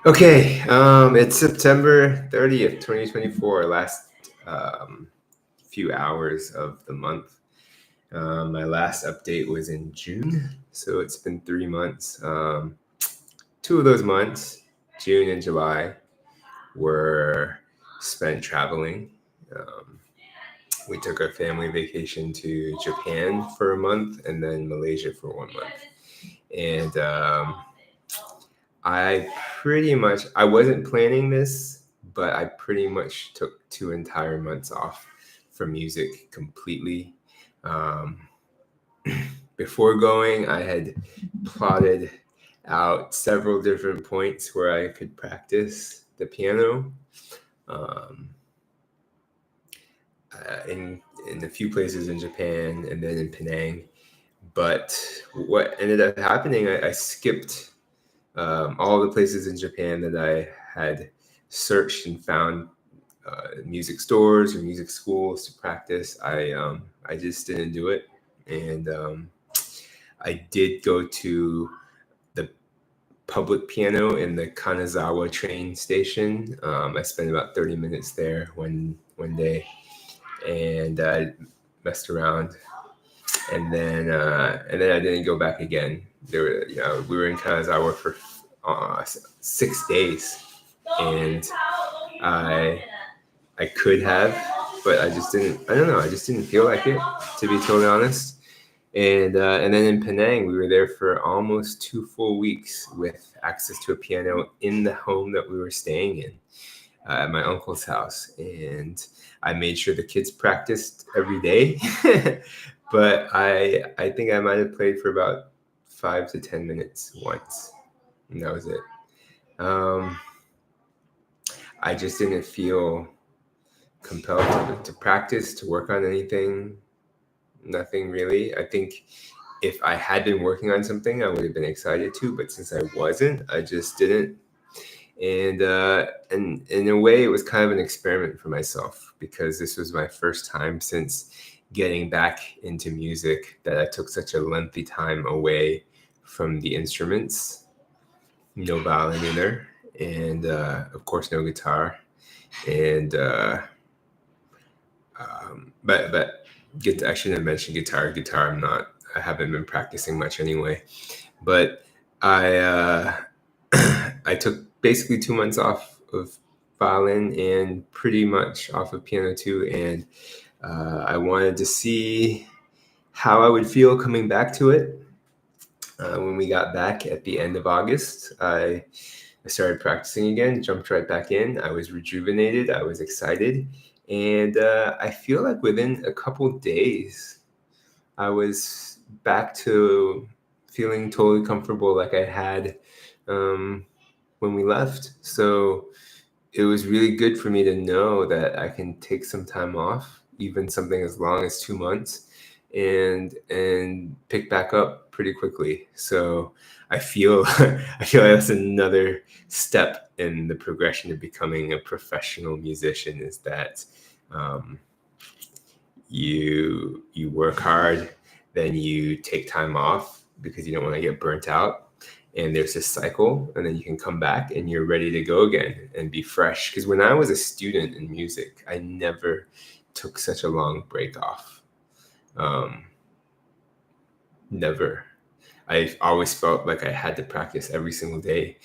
Okay, it's September 30th, 2024, last um, few hours of the month. My last update was in June, so it's been 3 months. Two of those months, June and July, were spent traveling. Um, we took a family vacation to Japan for a month and then Malaysia for 1 month. And I wasn't planning this, but I pretty much took 2 entire months off from music completely. Um, Before going, I had plotted out several different points where I could practice the piano. Um, in a few places in Japan and then in Penang. But what ended up happening, I skipped all the places in Japan that I had searched and found music stores or music schools to practice. I just didn't do it, and I did go to the public piano in the Kanazawa train station. I spent about 30 minutes there one day, and I messed around, and then I didn't go back again. We were in Kanazawa for 6 days, and I I could have, but I just didn't. I don't know. I just didn't feel like it, to be totally honest. And then in Penang, we were there for almost 2 full weeks with access to a piano in the home that we were staying in at my uncle's house, and I made sure the kids practiced every day. But I think I might have played for about 5 to 10 minutes once, and that was it. Um, I just didn't feel compelled to practice, to work on anything. Nothing really. I think if I had been working on something, I would have been excited to. But since I wasn't, I just didn't. And in a way, it was kind of an experiment for myself because this was my first time since getting back into music that I took such a lengthy time away from the instruments. No violin either, and of course no guitar. And but I shouldn't have mentioned guitar. Guitar, I haven't been practicing much anyway. But I I took basically 2 months off of violin and pretty much off of piano too, and I wanted to see how I would feel coming back to it. When we got back at the end of August, I started practicing again, jumped right back in. I was rejuvenated, I was excited, and I feel like within a couple days, I was back to feeling totally comfortable like I had um, when we left. So it was really good for me to know that I can take some time off, even something as long as 2 months, and pick back up pretty quickly. So I feel I feel like that's another step in the progression of becoming a professional musician. Is that um, you work hard, then you take time off because you don't want to get burnt out, and there's this cycle, and then you can come back and you're ready to go again and be fresh. Because when I was a student in music, I never took such a long break off. um, Never. I always felt like I had to practice every single day,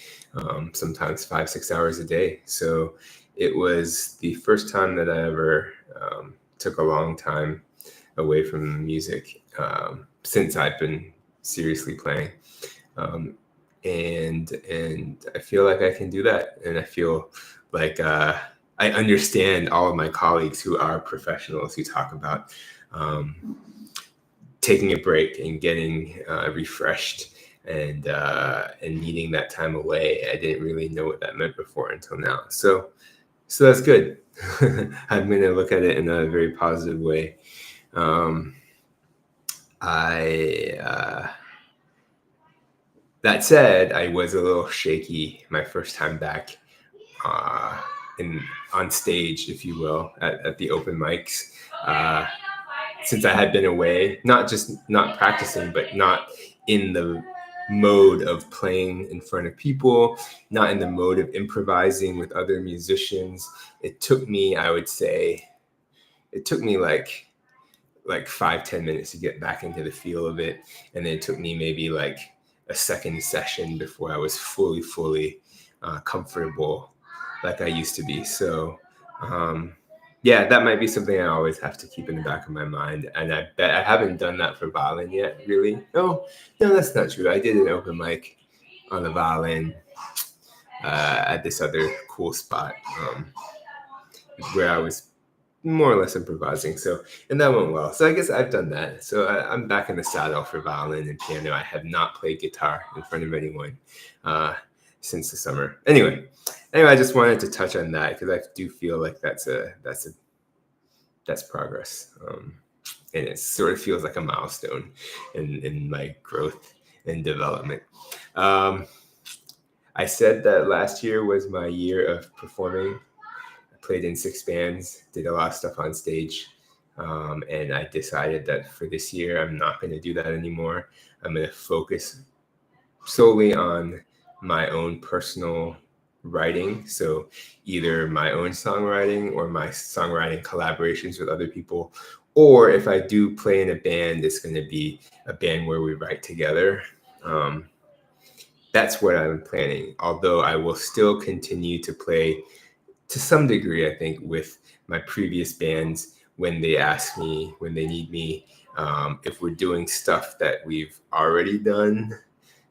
sometimes 5 6 hours a day. So it was the first time that I ever took a long time away from music since I've been seriously playing. Um, and I feel like I can do that, and I feel like I understand all of my colleagues who are professionals who talk about um, taking a break and getting refreshed and needing that time away. I didn't really know what that meant before until now. So that's good. I'm going to look at it in a very positive way. Um, I That said, I was a little shaky my first time back uh, in on stage, if you will, at the open mics. Since I had been away, not just not practicing, but not in the mode of playing in front of people, not in the mode of improvising with other musicians. It took me, I would say, it took me like 5-10 minutes to get back into the feel of it, and then it took me maybe like a second session before I was fully comfortable like I used to be. So yeah, that might be something I always have to keep in the back of my mind. And I bet I haven't done that for violin yet, really. No, that's not true. I did an open mic on the violin at this other cool spot where I was more or less improvising. So, and that went well. So I guess I've done that. So I'm back in the saddle for violin and piano. I have not played guitar in front of anyone since the summer. Anyway, I just wanted to touch on that because I do feel like that's progress, and it sort of feels like a milestone in my growth and development. I said that last year was my year of performing. Played in 6 bands, did a lot of stuff on stage. And I decided that for this year, I'm not going to do that anymore. I'm going to focus solely on my own personal writing. So either my own songwriting or my songwriting collaborations with other people. Or if I do play in a band, it's going to be a band where we write together. That's what I'm planning. Although I will still continue to play to some degree, I think, with my previous bands when they ask me, when they need me. If we're doing stuff that we've already done,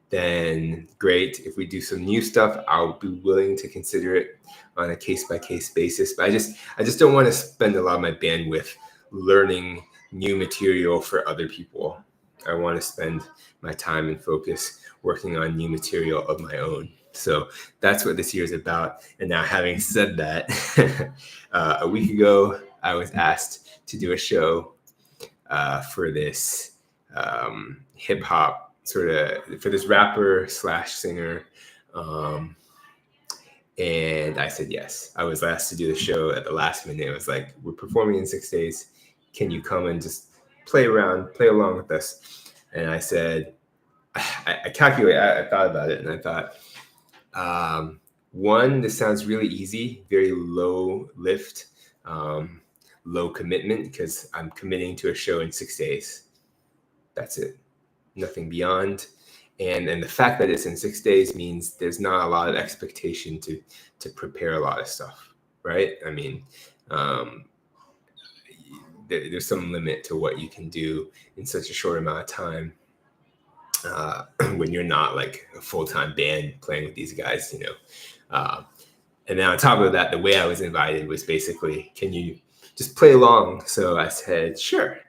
then great. If we do some new stuff, I'll be willing to consider it on a case-by-case basis. But I just don't want to spend a lot of my bandwidth learning new material for other people. I want to spend my time and focus working on new material of my own. So that's what this year is about. And now, having said that, a week ago, I was asked to do a show for this hip hop sort of, for this rapper slash singer. And I said yes. I was asked to do the show at the last minute. It was like, we're performing in 6 days. Can you come and just play along with us? And I said, I thought about it, and I thought, one, this sounds really easy, very low lift, low commitment, because I'm committing to a show in 6 days. That's it. Nothing beyond. And the fact that it's in 6 days means there's not a lot of expectation to prepare a lot of stuff, right? I mean, there's some limit to what you can do in such a short amount of time. When you're not like a full-time band playing with these guys, you know. And then on top of that, the way I was invited was basically, can you just play along? So I said, sure.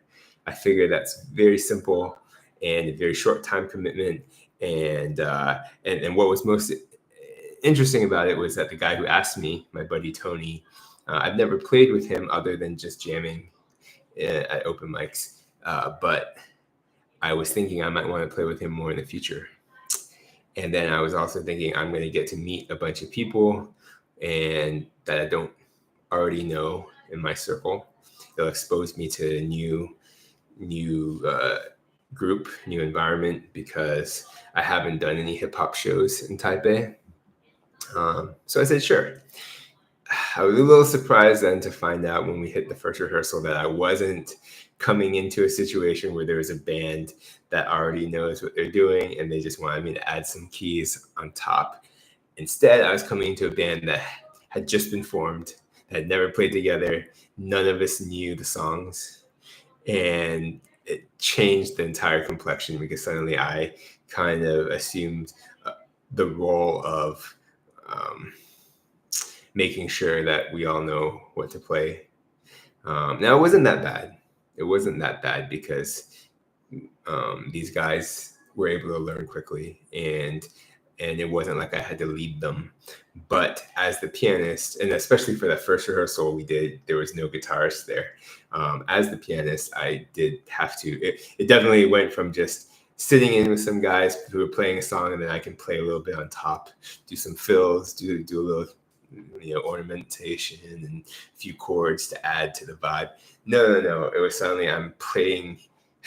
I figured that's very simple and a very short time commitment. And what was most interesting about it was that the guy who asked me, my buddy Tony, I've never played with him other than just jamming at open mics, but I was thinking I might want to play with him more in the future. And then I was also thinking I'm going to get to meet a bunch of people and that I don't already know in my circle. It'll expose me to a new group, new environment, because I haven't done any hip hop shows in Taipei. So I said, sure. I was a little surprised then to find out when we hit the first rehearsal that I wasn't coming into a situation where there was a band that already knows what they're doing and they just wanted me to add some keys on top. Instead, I was coming into a band that had just been formed, that had never played together. None of us knew the songs. And it changed the entire complexion because suddenly I kind of assumed the role of making sure that we all know what to play. Now, it wasn't that bad. It wasn't that bad because these guys were able to learn quickly, and it wasn't like I had to lead them. But as the pianist, and especially for that first rehearsal we did, there was no guitarist there. As the pianist, I did have to, it definitely went from just sitting in with some guys who were playing a song and then I can play a little bit on top, do some fills, do a little, you know, ornamentation and a few chords to add to the vibe. No. It was suddenly I'm playing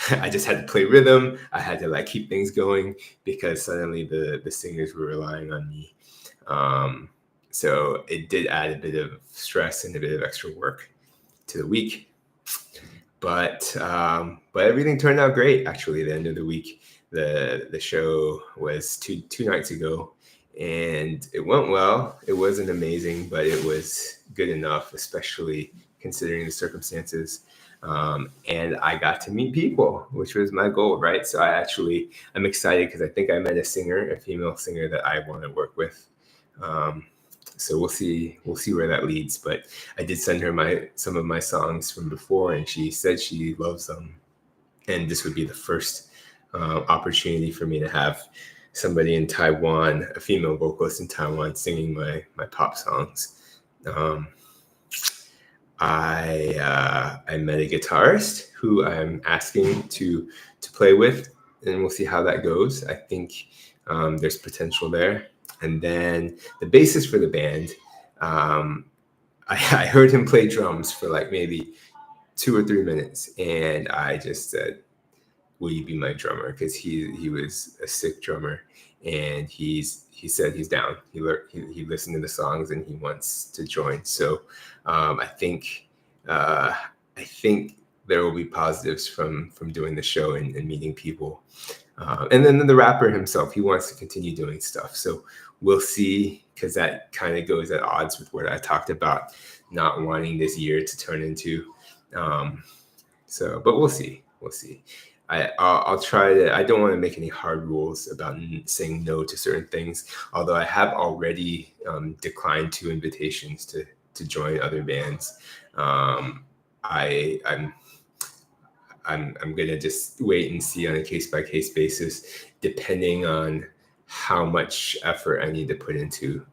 I just had to play rhythm. I had to like keep things going because suddenly the singers were relying on me. Um, so it did add a bit of stress and a bit of extra work to the week. But everything turned out great. Actually, at the end of the week, the show was two nights ago, and it went well. It wasn't amazing, but it was good enough, especially considering the circumstances. And I got to meet people, which was my goal, right? So I'm excited because I think I met a singer, a female singer that I want to work with. Um, so we'll see where that leads. But I did send her some of my songs from before, and she said she loves them. And this would be the first opportunity for me to have somebody in Taiwan, a female vocalist in Taiwan, singing my pop songs. Um, I met a guitarist who I'm asking to play with, and we'll see how that goes. I think there's potential there. And then the bassist for the band, I heard him play drums for like maybe 2 or 3 minutes, and I just said, "Will you be my drummer?" Because he was a sick drummer, and he said he's down. He listened to the songs and he wants to join. So I think uh, I think there will be positives from doing the show and meeting people. And then the rapper himself, he wants to continue doing stuff. So we'll see, because that kind of goes at odds with what I talked about, not wanting this year to turn into. Um, but we'll see. We'll see. I'll try to. I don't want to make any hard rules about saying no to certain things. Although I have already declined 2 invitations to join other bands. I'm I'm gonna just wait and see on a case by case basis, depending on how much effort I need to put into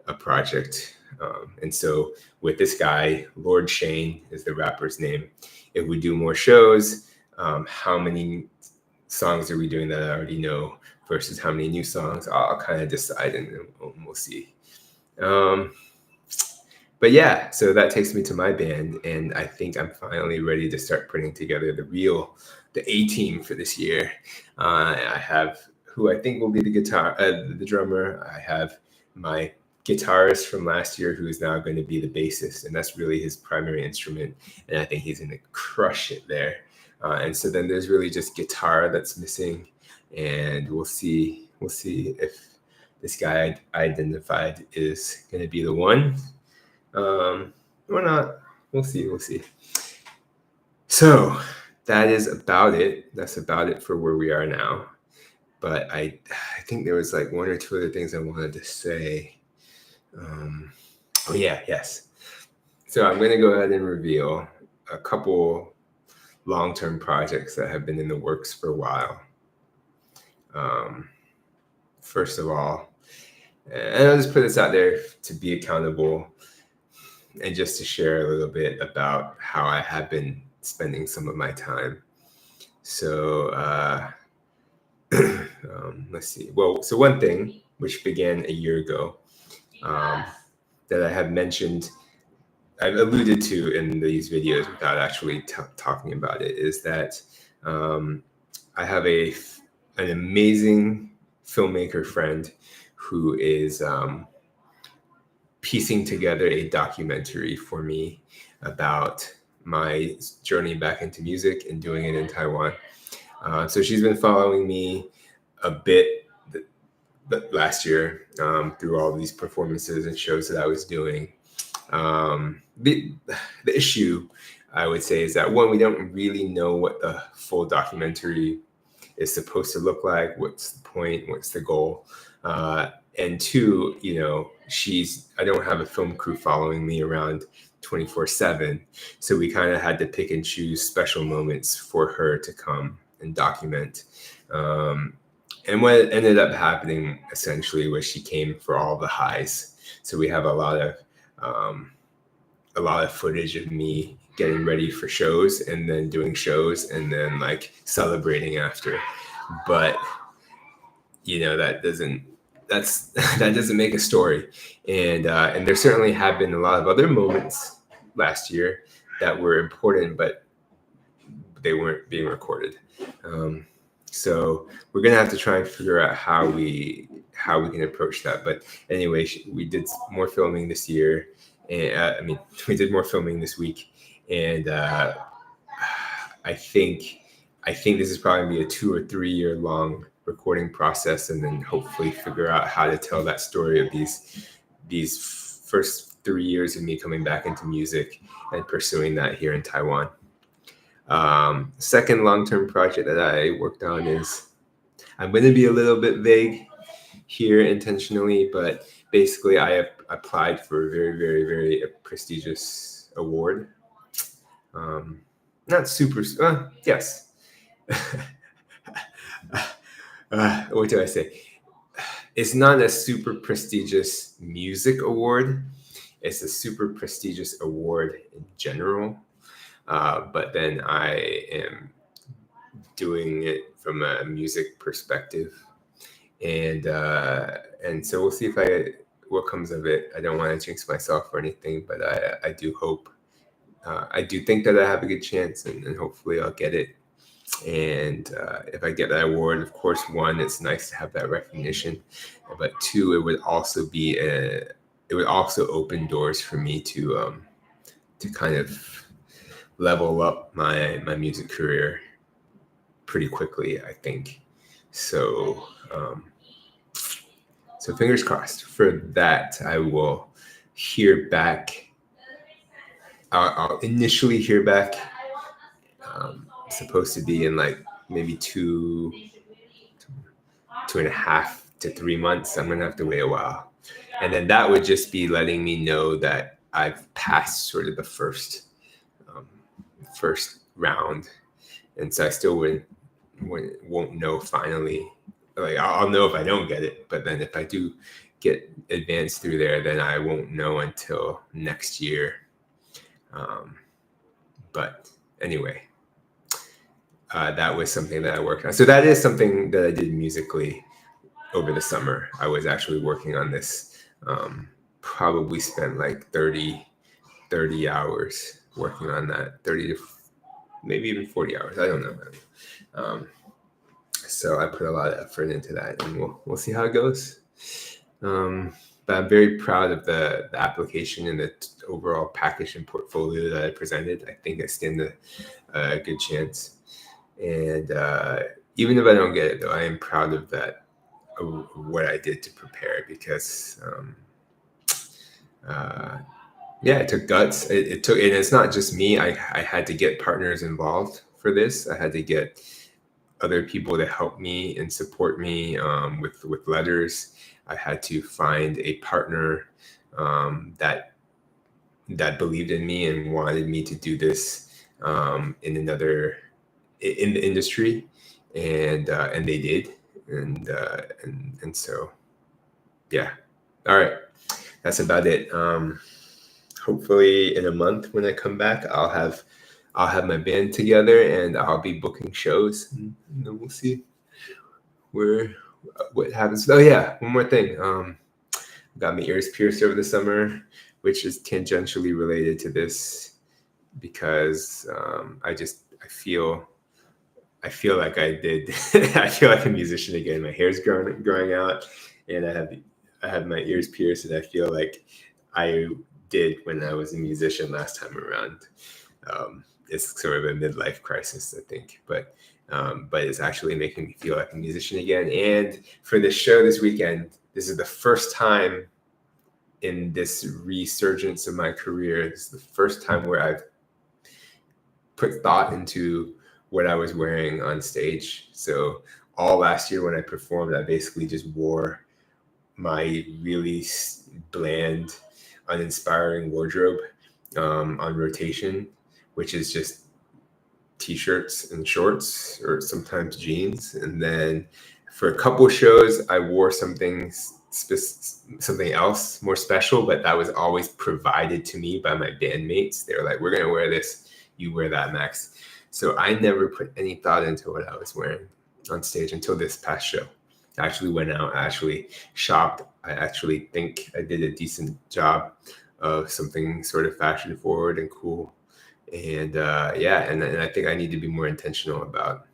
a project. And so with this guy, Lord Shane is the rapper's name. If we do more shows, how many songs are we doing that I already know versus how many new songs? I'll kind of decide, and we'll see. Um, but yeah, so that takes me to my band, and I think I'm finally ready to start putting together the A team for this year. I have who I think will be the drummer. I have my guitarist from last year who is now going to be the bassist, and that's really his primary instrument, and I think he's going to crush it there. And so then there's really just guitar that's missing, and we'll see if this guy I identified is going to be the one. Or not. We'll see. We'll see. So that is about it. That's about it for where we are now. But I think there was like 1 or 2 other things I wanted to say. Oh yeah, yes. So I'm going to go ahead and reveal a couple long-term projects that have been in the works for a while. First of all, and I'll just put this out there to be accountable and just to share a little bit about how I have been spending some of my time. So let's see. Well, so one thing which began a year ago that I have mentioned, I've alluded to in these videos without actually talking about it, is that I have an amazing filmmaker friend who is piecing together a documentary for me about my journey back into music and doing it in Taiwan. So she's been following me a bit last year through all these performances and shows that I was doing. The issue, I would say, is that one, we don't really know what the full documentary is supposed to look like. What's the point? What's the goal? And two, I don't have a film crew following me around 24/7. So we kind of had to pick and choose special moments for her to come and document. And what ended up happening essentially was she came for all the highs. So we have a lot of footage of me getting ready for shows and then doing shows and then like celebrating after. But that doesn't make a story. And there certainly have been a lot of other moments last year that were important, but they weren't being recorded. So we're gonna have to try and figure out how we can approach that. But anyway, we did more filming this year, and we did more filming this week, and I think this is probably gonna be a 2 or 3 year long recording process, and then hopefully figure out how to tell that story of these first 3 years of me coming back into music and pursuing that here in Taiwan. Second long-term project that I worked on is, I'm going to be a little bit vague here intentionally, but basically I applied for a very, very, very prestigious award. Not super, yes. What do I say? It's not a super prestigious music award. It's a super prestigious award in general. But then I am doing it from a music perspective, and so we'll see what comes of it. I don't want to jinx myself or anything, but I do hope, I do think that I have a good chance, and hopefully I'll get it. And if I get that award, of course, one, it's nice to have that recognition, but two, it would also open doors for me to kind of level up my music career pretty quickly, I think. So so fingers crossed for that. I will hear back. I'll initially hear back. Supposed to be in like maybe 2.5 to 3 months. I'm gonna have to wait a while, and then that would just be letting me know that I've passed sort of the first round, and so I still won't know finally. Like, I'll know if I don't get it, but then if I do get advanced through there, then I won't know until next year. But anyway, that was something that I worked on. So that is something that I did musically over the summer. I was actually working on this. Probably spent like 30 hours working on that, 30 to maybe even 40 hours. I don't know. So I put a lot of effort into that, and we'll see how it goes. But I'm very proud of the application and the overall package and portfolio that I presented. I think I stand a good chance. And even if I don't get it, though, I am proud of that, of what I did to prepare, because it took guts. It took, and it's not just me. I had to get partners involved for this. I had to get other people to help me and support me with letters. I had to find a partner that believed in me and wanted me to do this in the industry, and they did, and so yeah. All right, that's about it. Hopefully in a month when I come back, I'll have my band together, and I'll be booking shows, and then we'll see what happens. Oh yeah, one more thing. Got my ears pierced over the summer, which is tangentially related to this, because I feel like I did. I feel like a musician again. My hair's growing out, and I have my ears pierced, and I feel like I did when I was a musician last time around. It's sort of a midlife crisis, I think, but it's actually making me feel like a musician again. And for this show this weekend, this is the first time in this resurgence of my career. This is the first time where I've put thought into what I was wearing on stage. So all last year when I performed, I basically just wore my really bland, uninspiring wardrobe on rotation, which is just t-shirts and shorts, or sometimes jeans. And then for a couple shows, I wore something else more special, but that was always provided to me by my bandmates. They were like, "We're gonna wear this, you wear that, Max." So I never put any thought into what I was wearing on stage until this past show. I actually went out, I actually shopped. I actually think I did a decent job of something sort of fashion forward and cool. And yeah, and I think I need to be more intentional about,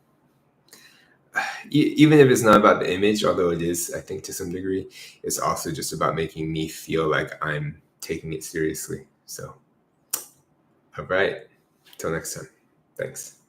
even if it's not about the image, although it is, I think to some degree, it's also just about making me feel like I'm taking it seriously. So, all right, till next time. Thanks.